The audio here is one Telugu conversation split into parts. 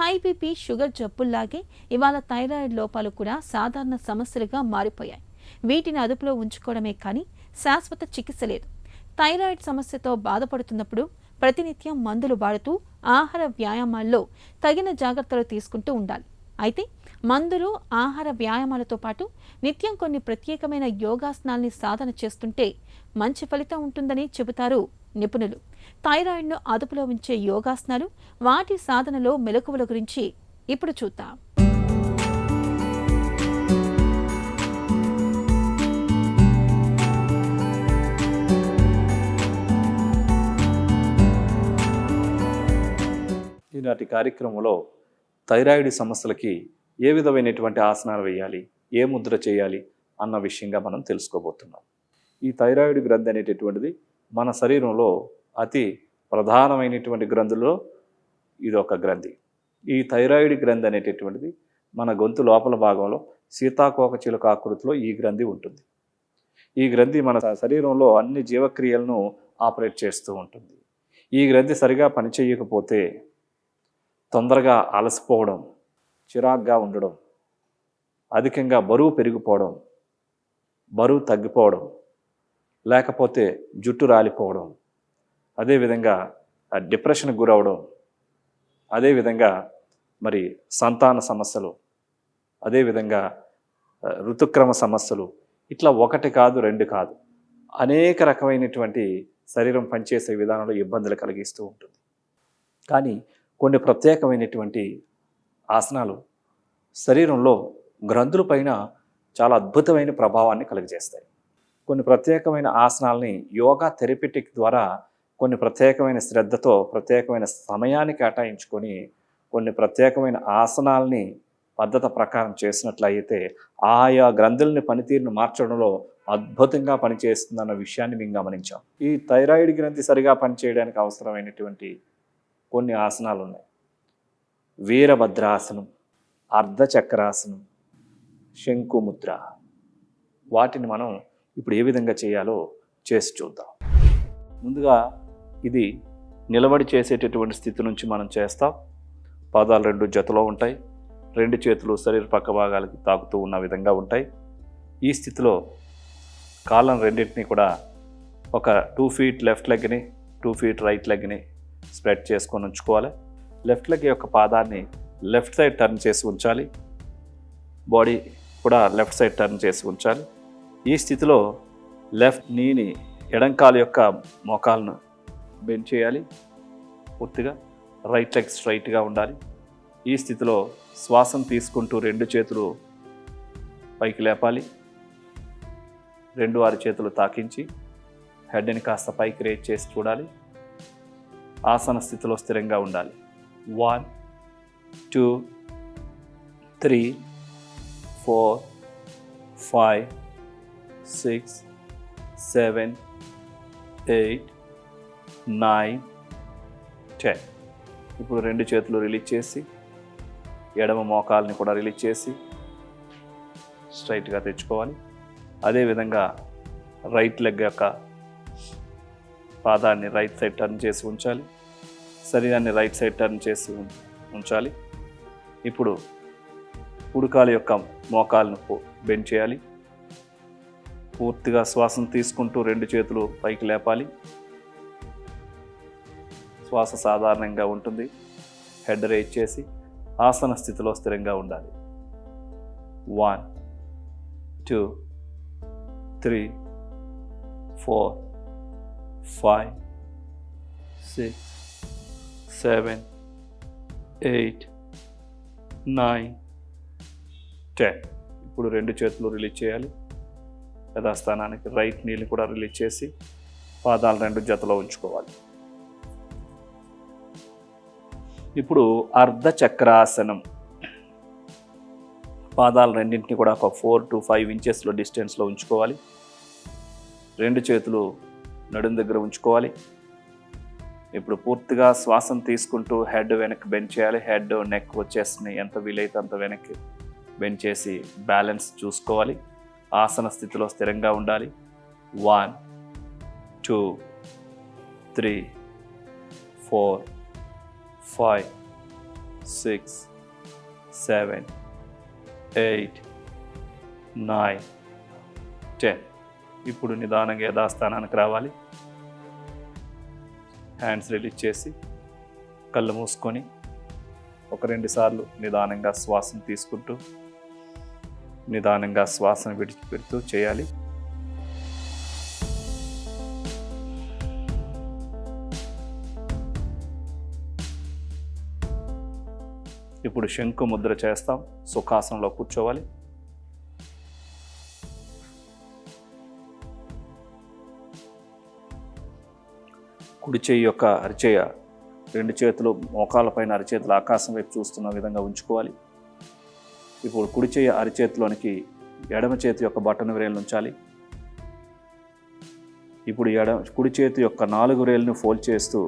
హై బీపీ, షుగర్ జబ్బుల్లాగే ఇవాళ థైరాయిడ్ లోపాలు కూడా సాధారణ సమస్యలుగా మారిపోయాయి. వీటిని అదుపులో ఉంచుకోవడమే కానీ శాశ్వత చికిత్స లేదు. థైరాయిడ్ సమస్యతో బాధపడుతున్నప్పుడు ప్రతినిత్యం మందులు వాడుతూ ఆహార వ్యాయామాల్లో తగిన జాగ్రత్తలు తీసుకుంటూ ఉండాలి. అయితే మందులు, ఆహార వ్యాయామాలతో పాటు నిత్యం కొన్ని ప్రత్యేకమైన యోగాసనాల్ని సాధన చేస్తుంటే మంచి ఫలితం ఉంటుందని చెబుతారు నిపుణులు. థైరాయిడ్ను అదుపులో ఉంచే యోగాసనాలు, వాటి సాధనలో మెలకువల గురించి ఇప్పుడు చూద్దాం. ఈనాటి కార్యక్రమంలో థైరాయిడ్ సమస్యలకి ఏ విధమైనటువంటి ఆసనాలు వేయాలి, ఏ ముద్ర చేయాలి అన్న విషయంగా మనం తెలుసుకోబోతున్నాం. ఈ థైరాయిడ్ గ్రంథి అనేటటువంటిది మన శరీరంలో అతి ప్రధానమైనటువంటి గ్రంథుల్లో ఇది ఒక గ్రంథి. ఈ థైరాయిడ్ గ్రంథి అనేటటువంటిది మన గొంతు లోపల భాగంలో సీతాకోక చిలుక ఆకృతిలో ఈ గ్రంథి ఉంటుంది. ఈ గ్రంథి మన శరీరంలో అన్ని జీవక్రియలను ఆపరేట్ చేస్తూ ఉంటుంది. ఈ గ్రంథి సరిగా పనిచేయకపోతే తొందరగా అలసిపోవడం, చిరాగ్గా ఉండడం, అధికంగా బరువు పెరిగిపోవడం, బరువు తగ్గిపోవడం, లేకపోతే జుట్టు రాలిపోవడం, అదేవిధంగా డిప్రెషన్కి గురవడం, అదేవిధంగా మరి సంతాన సమస్యలు, అదేవిధంగా ఋతుక్రమ సమస్యలు, ఇట్లా ఒకటి కాదు, రెండు కాదు, అనేక రకమైనటువంటి శరీరం పనిచేసే విధానంలో ఇబ్బందులు కలిగిస్తూ ఉంటుంది. కానీ కొన్ని ప్రత్యేకమైనటువంటి ఆసనాలు శరీరంలో గ్రంథుల పైన చాలా అద్భుతమైన ప్రభావాన్ని కలుగజేస్తాయి. కొన్ని ప్రత్యేకమైన ఆసనాలని యోగా థెరపిటిక్ ద్వారా కొన్ని ప్రత్యేకమైన శ్రద్ధతో ప్రత్యేకమైన సమయాన్ని కేటాయించుకొని కొన్ని ప్రత్యేకమైన ఆసనాలని పద్ధతి ప్రకారం చేసినట్లయితే ఆయా గ్రంథులని పనితీరును మార్చడంలో అద్భుతంగా పనిచేస్తుందన్న విషయాన్ని మేము గమనించాం. ఈ థైరాయిడ్ గ్రంథి సరిగా పనిచేయడానికి అవసరమైనటువంటి కొన్ని ఆసనాలు ఉన్నాయి. వీరభద్రాసనం, అర్ధచక్రాసనం, శంకుముద్ర. వాటిని మనం ఇప్పుడు ఏ విధంగా చేయాలో చేసి చూద్దాం. ముందుగా ఇది నిలబడి చేసేటటువంటి స్థితి నుంచి మనం చేస్తాం. పాదాలు రెండు జతలో ఉంటాయి. రెండు చేతులు శరీర పక్క భాగాలకి తాకుతూ ఉన్న విధంగా ఉంటాయి. ఈ స్థితిలో కాళ్ళను రెండింటినీ కూడా ఒక 2 ఫీట్ లెఫ్ట్ లెగ్ని, 2 ఫీట్ రైట్ లెగ్ని స్ప్రెడ్ చేసుకొని ఉంచుకోవాలి. లెఫ్ట్ లెగ్ యొక్క పాదాన్ని లెఫ్ట్ సైడ్ టర్న్ చేసి ఉంచాలి. బాడీ కూడా లెఫ్ట్ సైడ్ టర్న్ చేసి ఉంచాలి. ఈ స్థితిలో లెఫ్ట్ నీని ఎడంకాలు యొక్క మోకాలను బెండ్ చేయాలి. పూర్తిగా రైట్ లెగ్ స్ట్రైట్గా ఉండాలి. ఈ స్థితిలో శ్వాసను తీసుకుంటూ రెండు చేతులు పైకి లేపాలి. రెండు ఆరు చేతులు తాకించి హెడ్ని కాస్త పైకి రేజ్ చేసి చూడాలి. ఆసన స్థితిలో స్థిరంగా ఉండాలి. 1 2 3 4 5 6 7 8 9 10. ఇప్పుడు రెండు చేతులు రిలీజ్ చేసి ఎడమ మోకాల్ని కూడా రిలీజ్ చేసి స్ట్రైట్గా తెచ్చుకోవాలి. అదేవిధంగా రైట్ లెగ్ యొక్క పాదాన్ని రైట్ సైడ్ టర్న్ చేసి ఉంచాలి. శరీరాన్ని రైట్ సైడ్ టర్న్ చేసి ఉంచాలి. ఇప్పుడు కుడికాల యొక్క మోకాలను బెండ్ చేయాలి. పూర్తిగా శ్వాసను తీసుకుంటూ రెండు చేతులు పైకి లేపాలి. శ్వాస సాధారణంగా ఉంటుంది. హెడ్ రేజ్ చేసి ఆసన స్థితిలో స్థిరంగా ఉండాలి. 1 2 3 4 5 6 7 8 9 10. ఇప్పుడు రెండు చేతులు రిలీజ్ చేయాలి. యథాస్థానానికి రైట్ నీని కూడా రిలీజ్ చేసి పాదాలు రెండు జతలో ఉంచుకోవాలి. ఇప్పుడు అర్ధచక్రాసనం. పాదాలు రెండింటిని కూడా ఒక 4 to 5 ఇంచెస్లో డిస్టెన్స్లో ఉంచుకోవాలి. రెండు చేతులు నడుం దగ్గర ఉంచుకోవాలి. ఇప్పుడు పూర్తిగా శ్వాసను తీసుకుంటూ హెడ్ వెనక్కి బెండ్ చేయాలి. హెడ్ నెక్ వచ్చేస్తున్నాయి, ఎంత వీలైతే అంత వెనక్కి బెండ్ చేసి బ్యాలెన్స్ చూసుకోవాలి. ఆసన స్థితిలో స్థిరంగా ఉండాలి. 1 2 3 4 5 6 7 8 9 10. ఇప్పుడు నిదానంగా యథాస్థానానికి రావాలి. హ్యాండ్స్ రిలీజ్ చేసి కళ్ళు మూసుకొని ఒక 2 సార్లు నిదానంగా శ్వాసను తీసుకుంటూ నిదానంగా శ్వాసను విడిచిపెడుతూ చేయాలి. ఇప్పుడు శంకు ముద్ర చేస్తాం. సుఖాసనంలో కూర్చోవాలి. కుడి చేయి యొక్క అరిచేయ 2 చేతులు మోకాళ్ళపైన అరిచేతులు ఆకాశం వైపు చూస్తున్న విధంగా ఉంచుకోవాలి. ఇప్పుడు కుడి చేయి అరిచేతిలోనికి ఎడమ చేతి యొక్క బటన్ వ్రేలు ఉంచాలి. ఇప్పుడు కుడి చేతి యొక్క 4 వ్రేలును ఫోల్డ్ చేస్తూ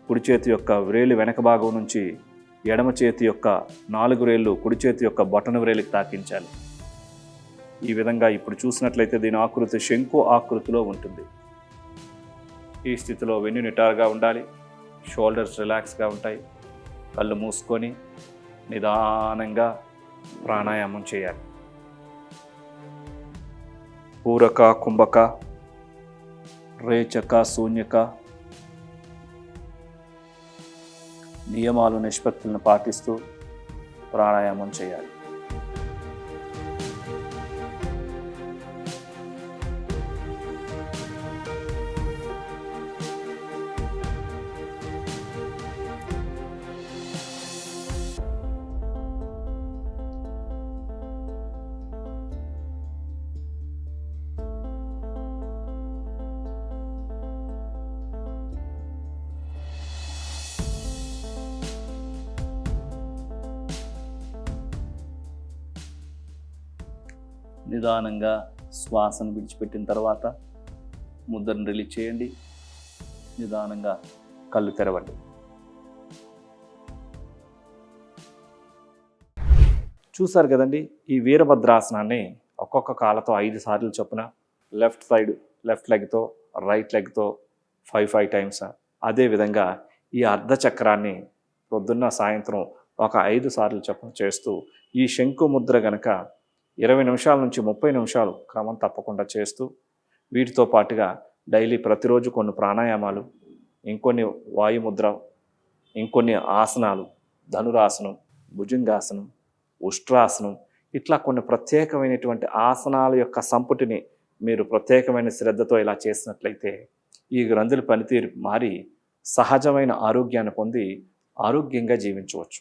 కుడి చేతి యొక్క వ్రేలు వెనక భాగం నుంచి ఎడమ చేతి యొక్క 4 వ్రేళ్ళు కుడి చేతి యొక్క బటన్ వ్రేలుకి తాకించాలి. ఈ విధంగా ఇప్పుడు చూసినట్లయితే దీని ఆకృతి శంకు ఆకృతిలో ఉంటుంది. ఈ స్థితిలో వెన్ను నిటారుగా ఉండాలి. షోల్డర్స్ రిలాక్స్గా ఉంటాయి. కళ్ళు మూసుకొని నిదానంగా ప్రాణాయామం చేయాలి. పూరక, కుంభక, రేచక, శూన్యక నియమాలు నిష్పత్తులను పాటిస్తూ ప్రాణాయామం చేయాలి. నిదానంగా శ్వాసను విడిచిపెట్టిన తర్వాత ముద్రను రిలీజ్ చేయండి. నిదానంగా కళ్ళు తెరవండి. చూసారు కదండి, ఈ వీరభద్రాసనాన్ని ఒక్కొక్క కాళ్ళతో 5 సార్లు చొప్పున లెఫ్ట్ సైడ్ లెఫ్ట్ లెగ్తో రైట్ లెగ్తో 5 టైమ్స్. అదేవిధంగా ఈ అర్ధచక్రాన్ని పొద్దున్న సాయంత్రం ఒక 5 సార్లు చొప్పున చేస్తూ ఈ శంకు ముద్ర గనక 20 నిమిషాల నుంచి 30 నిమిషాలు క్రమం తప్పకుండా చేస్తూ వీటితో పాటుగా డైలీ ప్రతిరోజు కొన్ని ప్రాణాయామాలు, ఇంకొన్ని వాయుముద్ర, ఇంకొన్ని ఆసనాలు, ధనురాసనం, భుజంగాసనం, ఉష్ట్రాసనం, ఇట్లా కొన్ని ప్రత్యేకమైనటువంటి ఆసనాల యొక్క సంపుటిని మీరు ప్రత్యేకమైన శ్రద్ధతో ఇలా చేసినట్లయితే ఈ గ్రంథుల పనితీరు మారి సహజమైన ఆరోగ్యాన్ని పొంది ఆరోగ్యంగా జీవించవచ్చు.